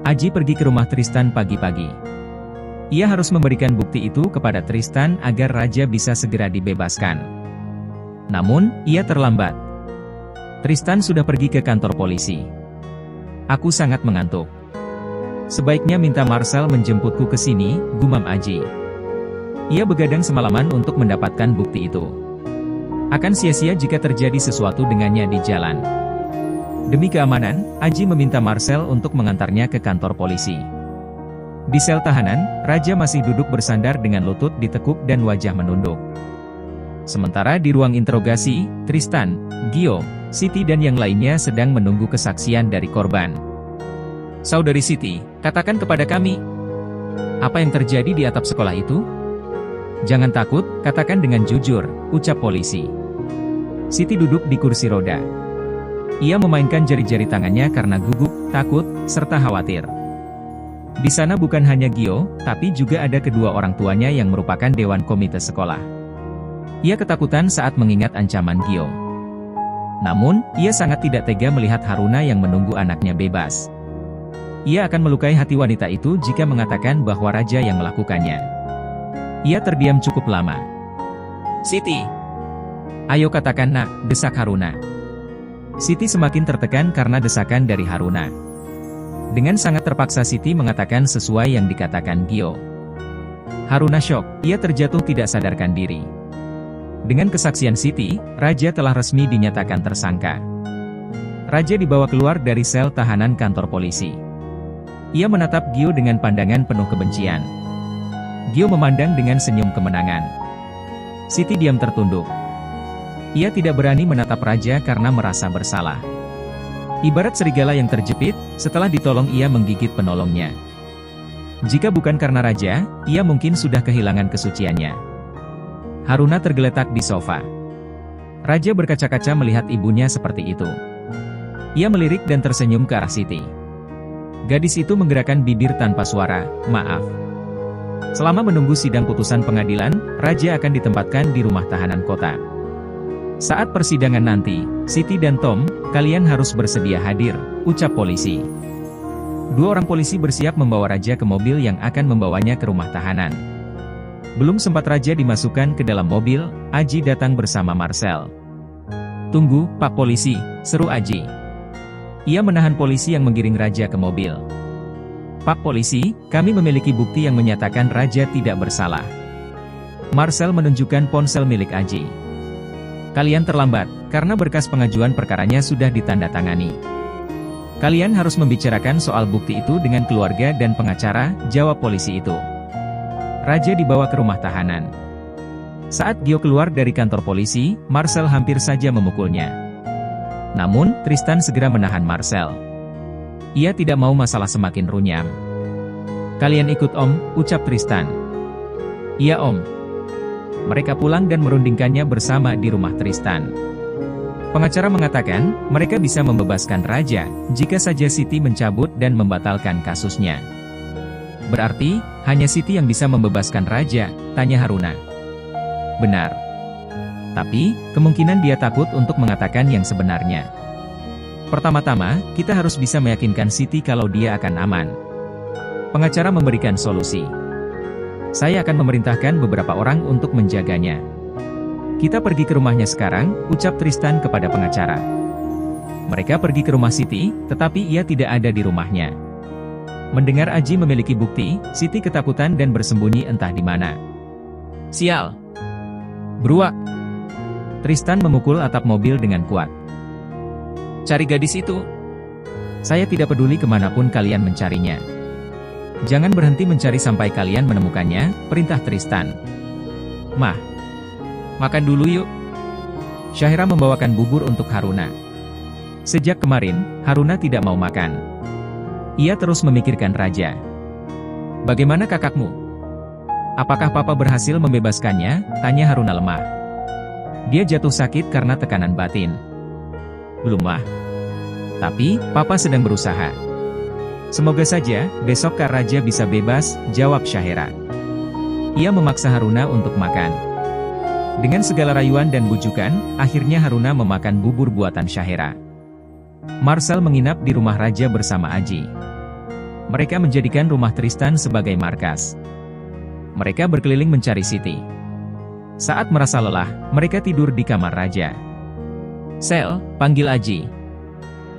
Aji pergi ke rumah Tristan pagi-pagi. Ia harus memberikan bukti itu kepada Tristan agar raja bisa segera dibebaskan. Namun, ia terlambat. Tristan sudah pergi ke kantor polisi. Aku sangat mengantuk. Sebaiknya minta Marcel menjemputku ke sini, gumam Aji. Ia begadang semalaman untuk mendapatkan bukti itu. Akan sia-sia jika terjadi sesuatu dengannya di jalan. Demi keamanan, Aji meminta Marcel untuk mengantarnya ke kantor polisi. Di sel tahanan, raja masih duduk bersandar dengan lutut ditekuk dan wajah menunduk. Sementara di ruang interogasi, Tristan, Gio, Siti dan yang lainnya sedang menunggu kesaksian dari korban. Saudari Siti, katakan kepada kami, apa yang terjadi di atap sekolah itu? Jangan takut, katakan dengan jujur, ucap polisi. Siti duduk di kursi roda. Ia memainkan jari-jari tangannya karena gugup, takut, serta khawatir. Di sana bukan hanya Gio, tapi juga ada kedua orang tuanya yang merupakan dewan komite sekolah. Ia ketakutan saat mengingat ancaman Gio. Namun, ia sangat tidak tega melihat Haruna yang menunggu anaknya bebas. Ia akan melukai hati wanita itu jika mengatakan bahwa raja yang melakukannya. Ia terdiam cukup lama. Siti! Ayo katakan nak, desak Haruna. Siti semakin tertekan karena desakan dari Haruna. Dengan sangat terpaksa Siti mengatakan sesuai yang dikatakan Gio. Haruna syok, ia terjatuh tidak sadarkan diri. Dengan kesaksian Siti, raja telah resmi dinyatakan tersangka. Raja dibawa keluar dari sel tahanan kantor polisi. Ia menatap Gio dengan pandangan penuh kebencian. Gio memandang dengan senyum kemenangan. Siti diam tertunduk. Ia tidak berani menatap raja karena merasa bersalah. Ibarat serigala yang terjepit, setelah ditolong ia menggigit penolongnya. Jika bukan karena raja, ia mungkin sudah kehilangan kesuciannya. Haruna tergeletak di sofa. Raja berkaca-kaca melihat ibunya seperti itu. Ia melirik dan tersenyum ke arah Siti. Gadis itu menggerakkan bibir tanpa suara, maaf. Selama menunggu sidang putusan pengadilan, raja akan ditempatkan di rumah tahanan kota. Saat persidangan nanti, Siti dan Tom, kalian harus bersedia hadir, ucap polisi. Dua orang polisi bersiap membawa raja ke mobil yang akan membawanya ke rumah tahanan. Belum sempat raja dimasukkan ke dalam mobil, Aji datang bersama Marcel. Tunggu, Pak Polisi, seru Aji. Ia menahan polisi yang menggiring raja ke mobil. Pak Polisi, kami memiliki bukti yang menyatakan raja tidak bersalah. Marcel menunjukkan ponsel milik Aji. Kalian terlambat, karena berkas pengajuan perkaranya sudah ditandatangani. Kalian harus membicarakan soal bukti itu dengan keluarga dan pengacara, jawab polisi itu. Raja dibawa ke rumah tahanan. Saat Gio keluar dari kantor polisi, Marcel hampir saja memukulnya. Namun, Tristan segera menahan Marcel. Ia tidak mau masalah semakin runyam. Kalian ikut Om, ucap Tristan. Iya Om. Mereka pulang dan merundingkannya bersama di rumah Tristan. Pengacara mengatakan, mereka bisa membebaskan raja, jika saja Siti mencabut dan membatalkan kasusnya. Berarti, hanya Siti yang bisa membebaskan raja, tanya Haruna. Benar. Tapi, kemungkinan dia takut untuk mengatakan yang sebenarnya. Pertama-tama, kita harus bisa meyakinkan Siti kalau dia akan aman. Pengacara memberikan solusi. Saya akan memerintahkan beberapa orang untuk menjaganya. Kita pergi ke rumahnya sekarang, ucap Tristan kepada pengacara. Mereka pergi ke rumah Siti, tetapi ia tidak ada di rumahnya. Mendengar Aji memiliki bukti, Siti ketakutan dan bersembunyi entah di mana. Sial! Beruak! Tristan memukul atap mobil dengan kuat. Cari gadis itu. Saya tidak peduli kemanapun kalian mencarinya. Jangan berhenti mencari sampai kalian menemukannya, perintah Tristan. Mah, makan dulu yuk. Syahira membawakan bubur untuk Haruna. Sejak kemarin, Haruna tidak mau makan. Ia terus memikirkan raja. Bagaimana kakakmu? Apakah papa berhasil membebaskannya? Tanya Haruna lemah. Dia jatuh sakit karena tekanan batin. Belum mah. Tapi, papa sedang berusaha. Semoga saja, besok Kak Raja bisa bebas, jawab Syahira. Ia memaksa Haruna untuk makan. Dengan segala rayuan dan bujukan, akhirnya Haruna memakan bubur buatan Syahira. Marcel menginap di rumah raja bersama Aji. Mereka menjadikan rumah Tristan sebagai markas. Mereka berkeliling mencari Siti. Saat merasa lelah, mereka tidur di kamar raja. Sel, panggil Aji.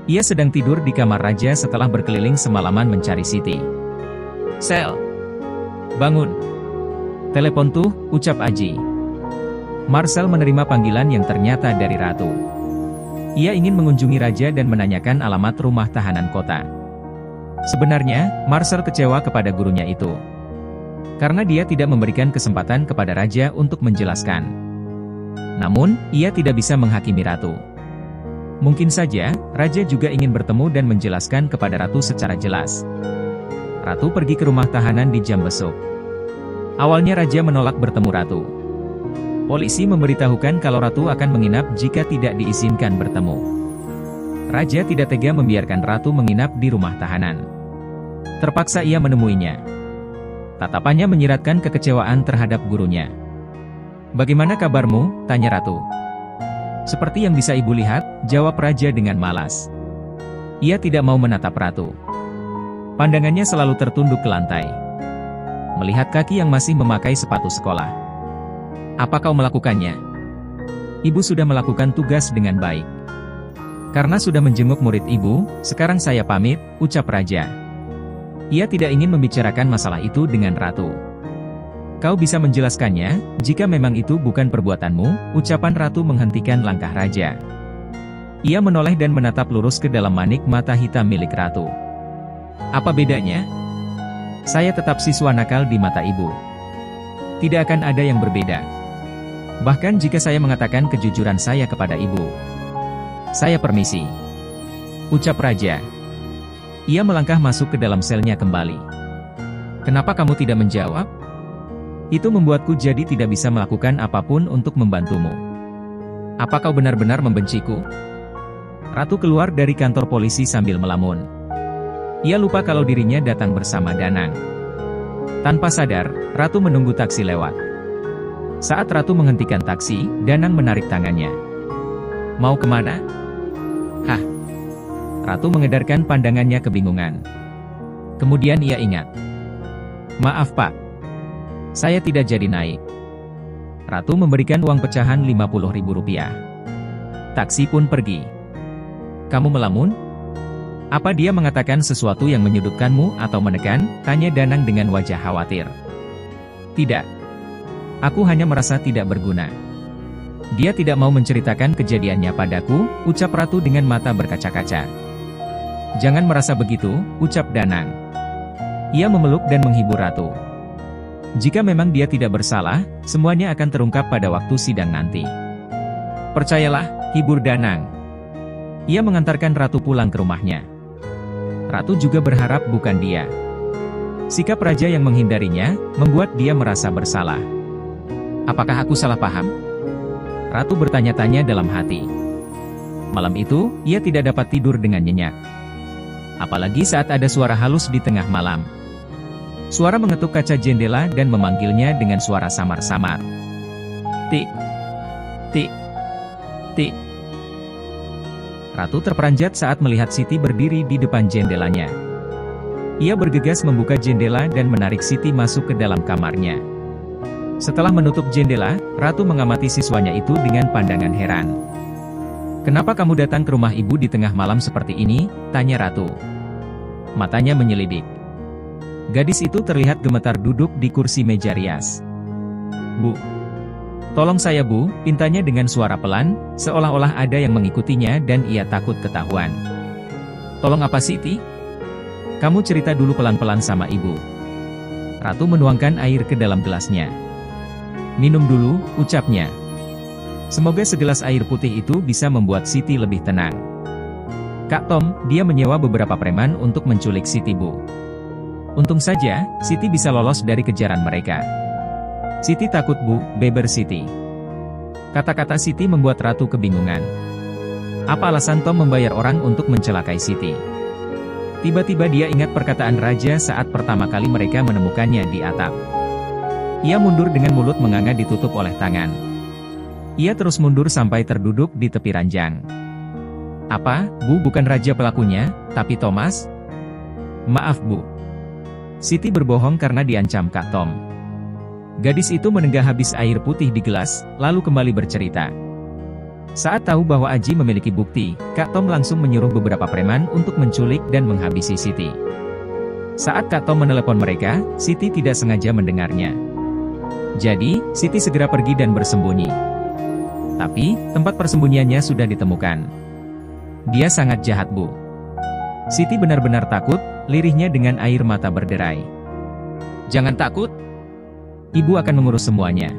Ia sedang tidur di kamar raja setelah berkeliling semalaman mencari Siti. Sel, bangun. Telepon tuh, ucap Aji. Marcel menerima panggilan yang ternyata dari Ratu. Ia ingin mengunjungi raja dan menanyakan alamat rumah tahanan kota. Sebenarnya, Marcel kecewa kepada gurunya itu. Karena dia tidak memberikan kesempatan kepada raja untuk menjelaskan. Namun, ia tidak bisa menghakimi Ratu. Mungkin saja, raja juga ingin bertemu dan menjelaskan kepada Ratu secara jelas. Ratu pergi ke rumah tahanan di jam besok. Awalnya raja menolak bertemu Ratu. Polisi memberitahukan kalau Ratu akan menginap jika tidak diizinkan bertemu. Raja tidak tega membiarkan Ratu menginap di rumah tahanan. Terpaksa ia menemuinya. Tatapannya menyiratkan kekecewaan terhadap gurunya. "Bagaimana kabarmu?" tanya Ratu. "Seperti yang bisa ibu lihat," jawab raja dengan malas. Ia tidak mau menatap Ratu. Pandangannya selalu tertunduk ke lantai. Melihat kaki yang masih memakai sepatu sekolah. "Apa kau melakukannya?" "Ibu sudah melakukan tugas dengan baik. Karena sudah menjenguk murid ibu, sekarang saya pamit," ucap raja. Ia tidak ingin membicarakan masalah itu dengan Ratu. "Kau bisa menjelaskannya, jika memang itu bukan perbuatanmu," ucapan Ratu menghentikan langkah raja. Ia menoleh dan menatap lurus ke dalam manik mata hitam milik Ratu. "Apa bedanya? Saya tetap siswa nakal di mata ibu. Tidak akan ada yang berbeda. Bahkan jika saya mengatakan kejujuran saya kepada ibu. Saya permisi," ucap raja. Ia melangkah masuk ke dalam selnya kembali. "Kenapa kamu tidak menjawab? Itu membuatku jadi tidak bisa melakukan apapun untuk membantumu. Apa kau benar-benar membenciku?" Ratu keluar dari kantor polisi sambil melamun. Ia lupa kalau dirinya datang bersama Danang. Tanpa sadar, Ratu menunggu taksi lewat. Saat Ratu menghentikan taksi, Danang menarik tangannya. "Mau kemana?" "Hah?" Ratu mengedarkan pandangannya kebingungan. Kemudian ia ingat. "Maaf Pak. Saya tidak jadi naik." Ratu memberikan uang pecahan Rp50.000. Taksi pun pergi. "Kamu melamun? Apa dia mengatakan sesuatu yang menyudutkanmu atau menekan?" tanya Danang dengan wajah khawatir. "Tidak. Aku hanya merasa tidak berguna. Dia tidak mau menceritakan kejadiannya padaku," ucap Ratu dengan mata berkaca-kaca. "Jangan merasa begitu," ucap Danang. Ia memeluk dan menghibur Ratu. Jika memang dia tidak bersalah, semuanya akan terungkap pada waktu sidang nanti. "Percayalah," hibur Danang. Ia mengantarkan Ratu pulang ke rumahnya. Ratu juga berharap bukan dia. Sikap raja yang menghindarinya, membuat dia merasa bersalah. "Apakah aku salah paham?" Ratu bertanya-tanya dalam hati. Malam itu, ia tidak dapat tidur dengan nyenyak. Apalagi saat ada suara halus di tengah malam. Suara mengetuk kaca jendela dan memanggilnya dengan suara samar-samar. "Tik, tik, tik." Ratu terperanjat saat melihat Siti berdiri di depan jendelanya. Ia bergegas membuka jendela dan menarik Siti masuk ke dalam kamarnya. Setelah menutup jendela, Ratu mengamati siswanya itu dengan pandangan heran. "Kenapa kamu datang ke rumah ibu di tengah malam seperti ini?" tanya Ratu. Matanya menyelidik. Gadis itu terlihat gemetar duduk di kursi meja rias. "Bu, tolong saya Bu," pintanya dengan suara pelan, seolah-olah ada yang mengikutinya dan ia takut ketahuan. "Tolong apa Siti? Kamu cerita dulu pelan-pelan sama ibu." Ratu menuangkan air ke dalam gelasnya. "Minum dulu," ucapnya. Semoga segelas air putih itu bisa membuat Siti lebih tenang. "Kak Tom, dia menyewa beberapa preman untuk menculik Siti Bu. Untung saja, Siti bisa lolos dari kejaran mereka." "Siti takut Bu," beber Siti. Kata-kata Siti membuat Ratu kebingungan. Apa alasan Tom membayar orang untuk mencelakai Siti? Tiba-tiba dia ingat perkataan Raja saat pertama kali mereka menemukannya di atap. Ia mundur dengan mulut menganga ditutup oleh tangan. Ia terus mundur sampai terduduk di tepi ranjang. "Apa, Bu bukan Raja pelakunya, tapi Thomas?" "Maaf Bu. Siti berbohong karena diancam Kak Tom. Gadis itu menenggak habis air putih di gelas, lalu kembali bercerita. Saat tahu bahwa Aji memiliki bukti, Kak Tom langsung menyuruh beberapa preman untuk menculik dan menghabisi Siti. Saat Kak Tom menelepon mereka, Siti tidak sengaja mendengarnya. Jadi, Siti segera pergi dan bersembunyi. Tapi, tempat persembunyiannya sudah ditemukan. Dia sangat jahat, Bu. Siti benar-benar takut, lirihnya dengan air mata berderai. Jangan takut. Ibu akan mengurus semuanya.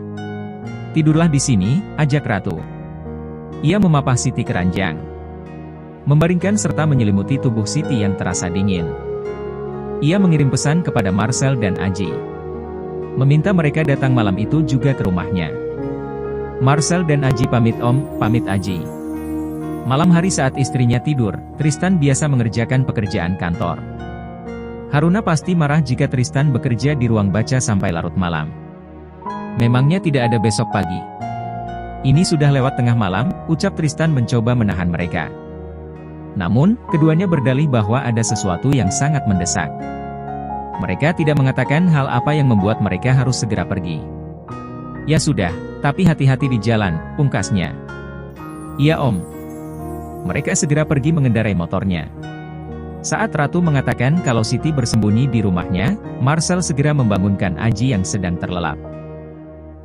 Tidurlah di sini, ajak Ratu. Ia memapah Siti ke ranjang. Membaringkan serta menyelimuti tubuh Siti yang terasa dingin. Ia mengirim pesan kepada Marcel dan Aji. Meminta mereka datang malam itu juga ke rumahnya. Marcel dan Aji pamit Om, pamit Aji. Malam hari saat istrinya tidur, Tristan biasa mengerjakan pekerjaan kantor. Haruna pasti marah jika Tristan bekerja di ruang baca sampai larut malam. Memangnya tidak ada besok pagi? Ini sudah lewat tengah malam, ucap Tristan mencoba menahan mereka. Namun, keduanya berdalih bahwa ada sesuatu yang sangat mendesak. Mereka tidak mengatakan hal apa yang membuat mereka harus segera pergi. Ya sudah, tapi hati-hati di jalan, pungkasnya. Iya Om. Mereka segera pergi mengendarai motornya. Saat Ratu mengatakan kalau Siti bersembunyi di rumahnya, Marcel segera membangunkan Aji yang sedang terlelap.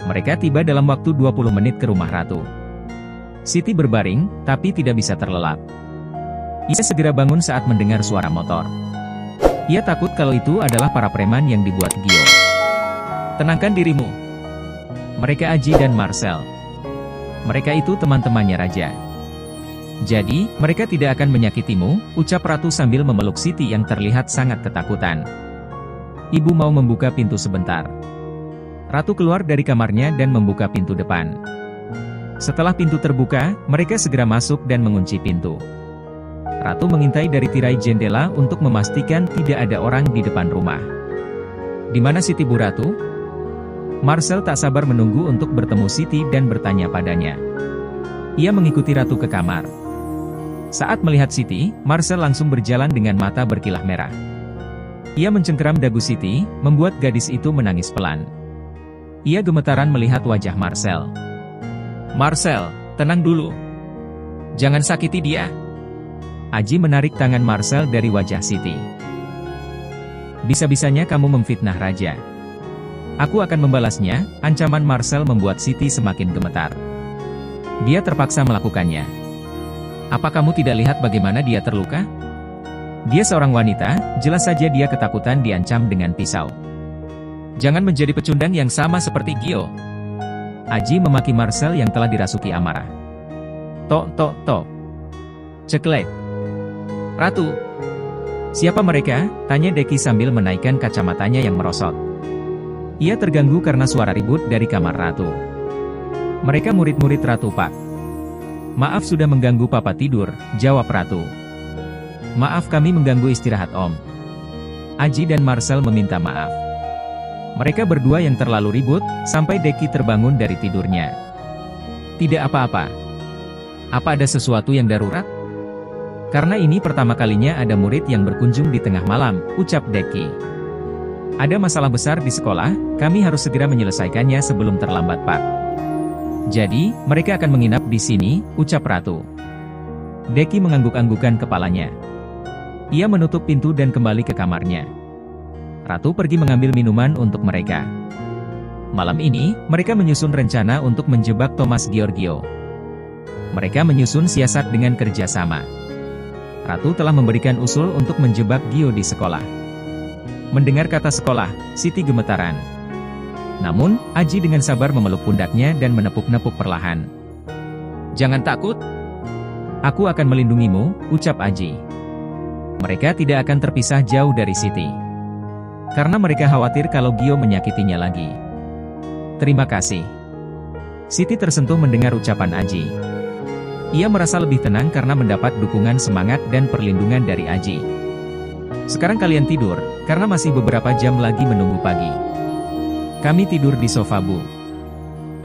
Mereka tiba dalam waktu 20 menit ke rumah Ratu. Siti berbaring, tapi tidak bisa terlelap. Ia segera bangun saat mendengar suara motor. Ia takut kalau itu adalah para preman yang dibuat Gio. Tenangkan dirimu. Mereka Aji dan Marcel. Mereka itu teman-temannya Raja. Jadi, mereka tidak akan menyakitimu, ucap Ratu sambil memeluk Siti yang terlihat sangat ketakutan. Ibu mau membuka pintu sebentar. Ratu keluar dari kamarnya dan membuka pintu depan. Setelah pintu terbuka, mereka segera masuk dan mengunci pintu. Ratu mengintai dari tirai jendela untuk memastikan tidak ada orang di depan rumah. Di mana Siti Bu Ratu? Marcel tak sabar menunggu untuk bertemu Siti dan bertanya padanya. Ia mengikuti Ratu ke kamar. Saat melihat Siti, Marcel langsung berjalan dengan mata berkilah merah. Ia mencengkeram dagu Siti, membuat gadis itu menangis pelan. Ia gemetaran melihat wajah Marcel. Marcel, tenang dulu. Jangan sakiti dia. Aji menarik tangan Marcel dari wajah Siti. Bisa-bisanya kamu memfitnah Raja. Aku akan membalasnya, ancaman Marcel membuat Siti semakin gemetar. Dia terpaksa melakukannya. Apa kamu tidak lihat bagaimana dia terluka? Dia seorang wanita, jelas saja dia ketakutan diancam dengan pisau. Jangan menjadi pecundang yang sama seperti Gio. Aji memaki Marcel yang telah dirasuki amarah. Tok. Ceklek. Ratu. Siapa mereka? Tanya Deki sambil menaikkan kacamatanya yang merosot. Ia terganggu karena suara ribut dari kamar Ratu. Mereka murid-murid Ratu Pak. Maaf sudah mengganggu Papa tidur, jawab Ratu. Maaf kami mengganggu istirahat Om. Aji dan Marcel meminta maaf. Mereka berdua yang terlalu ribut, sampai Deki terbangun dari tidurnya. Tidak apa-apa. Apa ada sesuatu yang darurat? Karena ini pertama kalinya ada murid yang berkunjung di tengah malam, ucap Deki. Ada masalah besar di sekolah, kami harus segera menyelesaikannya sebelum terlambat Pak. Jadi, mereka akan menginap di sini, ucap Ratu. Deki mengangguk-anggukan kepalanya. Ia menutup pintu dan kembali ke kamarnya. Ratu pergi mengambil minuman untuk mereka. Malam ini, mereka menyusun rencana untuk menjebak Thomas Giorgio. Mereka menyusun siasat dengan kerjasama. Ratu telah memberikan usul untuk menjebak Gio di sekolah. Mendengar kata sekolah, Siti gemetaran. Namun, Aji dengan sabar memeluk pundaknya dan menepuk-nepuk perlahan. Jangan takut. Aku akan melindungimu, ucap Aji. Mereka tidak akan terpisah jauh dari Siti. Karena mereka khawatir kalau Gio menyakitinya lagi. Terima kasih. Siti tersentuh mendengar ucapan Aji. Ia merasa lebih tenang karena mendapat dukungan semangat dan perlindungan dari Aji. Sekarang kalian tidur, karena masih beberapa jam lagi menunggu pagi. Kami tidur di sofa Bu.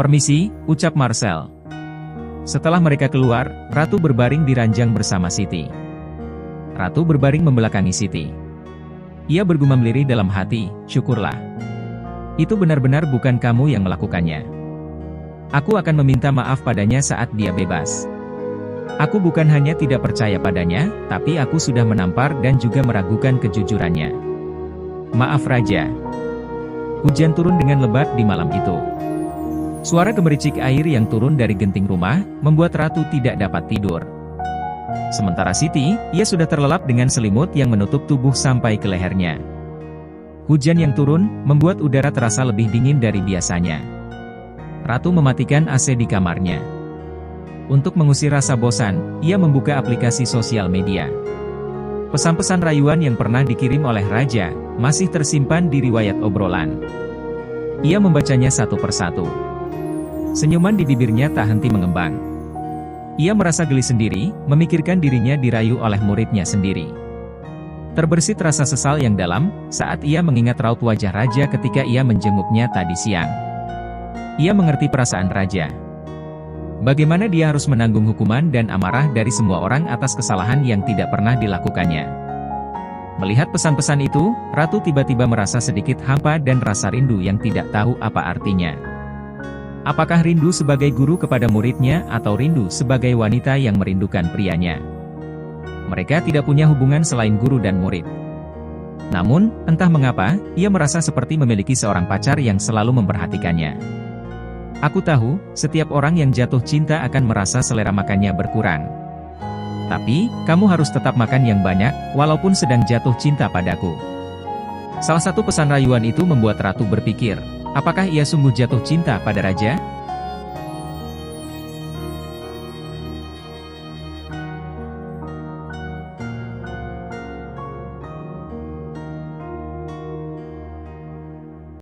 Permisi, ucap Marcel. Setelah mereka keluar, Ratu berbaring di ranjang bersama Siti. Ratu berbaring membelakangi Siti. Ia bergumam lirih dalam hati, syukurlah. Itu benar-benar bukan kamu yang melakukannya. Aku akan meminta maaf padanya saat dia bebas. Aku bukan hanya tidak percaya padanya, tapi aku sudah menampar dan juga meragukan kejujurannya. Maaf Raja. Hujan turun dengan lebat di malam itu. Suara gemericik air yang turun dari genting rumah, membuat Ratu tidak dapat tidur. Sementara Siti, ia sudah terlelap dengan selimut yang menutup tubuh sampai ke lehernya. Hujan yang turun, membuat udara terasa lebih dingin dari biasanya. Ratu mematikan AC di kamarnya. Untuk mengusir rasa bosan, ia membuka aplikasi sosial media. Pesan-pesan rayuan yang pernah dikirim oleh Raja, masih tersimpan di riwayat obrolan. Ia membacanya satu persatu. Senyuman di bibirnya tak henti mengembang. Ia merasa geli sendiri, memikirkan dirinya dirayu oleh muridnya sendiri. Terbersit rasa sesal yang dalam, saat ia mengingat raut wajah Raja ketika ia menjenguknya tadi siang. Ia mengerti perasaan Raja. Bagaimana dia harus menanggung hukuman dan amarah dari semua orang atas kesalahan yang tidak pernah dilakukannya. Melihat pesan-pesan itu, Ratu tiba-tiba merasa sedikit hampa dan rasa rindu yang tidak tahu apa artinya. Apakah rindu sebagai guru kepada muridnya atau rindu sebagai wanita yang merindukan prianya? Mereka tidak punya hubungan selain guru dan murid. Namun, entah mengapa, ia merasa seperti memiliki seorang pacar yang selalu memperhatikannya. Aku tahu, setiap orang yang jatuh cinta akan merasa selera makannya berkurang. Tapi, kamu harus tetap makan yang banyak, walaupun sedang jatuh cinta padaku. Salah satu pesan rayuan itu membuat Ratu berpikir, apakah ia sungguh jatuh cinta pada Raja?